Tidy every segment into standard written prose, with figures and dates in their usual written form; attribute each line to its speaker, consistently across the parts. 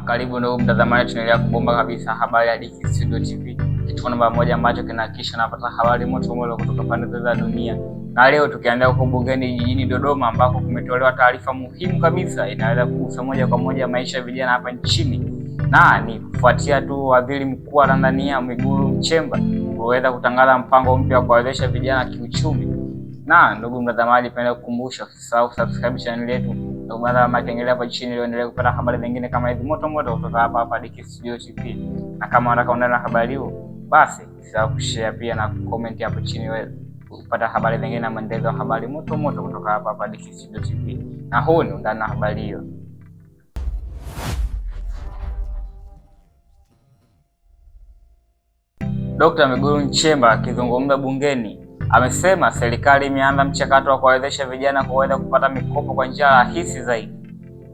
Speaker 1: Karibu ndugu mtazamaji, tunaendelea kubomba kabisa habari ya Dicky Studio TV, kituo namba moja ambacho kinahakikisha napata habari moto moto kutoka pande zote za dunia. Na leo tukiandaa huko bungeni jijini Dodoma, ambako kumetolewa taarifa muhimu kabisa inaweza kugusa moja kwa moja maisha ya vijana hapa nchini, na ni kufuatia tu Waziri Mkuu wa Tanzania Mwigulu Nchemba kuweza kutangaza mpango mpya wa kuwawezesha vijana kiuchumi. Na ndugu mtazamaji, penda kukumbusha usisahau subscribe channel yetu na kubonyeza alama ya kengele hapo chini ili uendelee kupata habari zingine kama hizi moto moto kutoka hapa Dicky Studio TV. Na kama unataka kuona habari hiyo, basi usisahau kushare pia na comment hapo chini wewe kupata habari zingine na maendeleo ya habari moto moto kutoka hapa Dicky Studio TV. Na huu ni undani na habari hiyo. Dr. Mwigulu Nchemba akizungumza bungeni amesema serikali imeanza mchakato wa kuwawezesha vijana kuweza kupata mikopo kwa njia rahisi zaidi,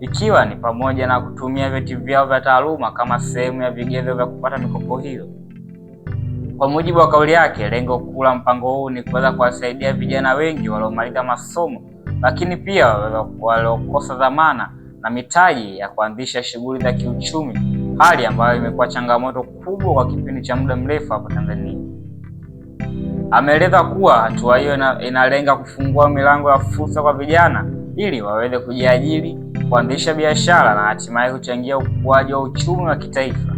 Speaker 1: ikiwa ni pamoja na kutumia vyeti vyao vya taaluma kama sehemu ya vigezo vya kupata mikopo hiyo. Kwa mujibu wa kauli yake, lengo kuu la mpango huu ni kuweza kuwasaidia vijana wengi waliomaliza masomo, lakini pia waliokosa dhamana na mitaji ya kuanzisha shughuli za kiuchumi, hali ambayo imekuwa changamoto kubwa kwa kipindi cha muda mrefu hapa Tanzania. Ameeleza kuwa hatua hiyo inalenga kufungua milango ya fursa kwa vijana ili waweze kujiajiri, kuanzisha biashara na hatimaye kuchangia ukuaji wa uchumi wa kitaifa.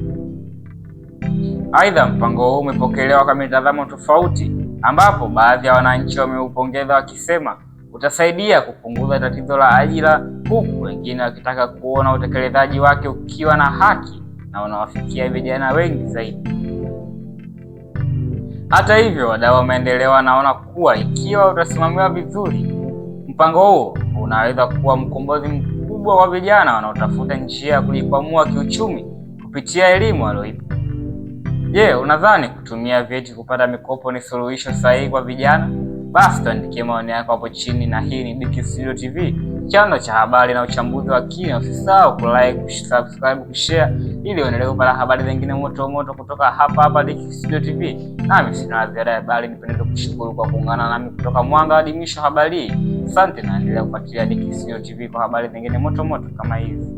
Speaker 1: Aidha, mpango huu umepokelewa kwa mitazamo tofauti, ambapo baadhi ya wananchi wameupongeza wakisema utasaidia kupunguza tatizo la ajira, huku wengine wakitaka kuona utekelezaji wake ukiwa na haki na unawafikia vijana wengi zaidi. Hata hivyo, wadau wa maendeleo wanaona kuwa ikiwa utasimamiwa vizuri, mpango huo unaweza kuwa mkombozi mkubwa kwa vijana wanaotafuta njia ya kujikwamua kiuchumi kupitia elimu walioipa. Je, unadhani kutumia vyeti kupata mikopo ni suluhisho sahihi kwa vijana? Basi tuandikie maoni yako hapo chini, na hii ni Dicky Studio TV, chanzo cha habari na uchambuzi wa kina. Usisahau kulike, kusubscribe, kushare ili uendelee kupata habari zingine moto moto kutoka hapa Dicky Studio TV. Nami sina ziada ya habari, nipende kukushukuru kwa kuungana nami kutoka mwanga hadi mwisho habari. Asante na endelea kufuatilia Dicky Studio TV kwa habari zingine moto moto kama hizi.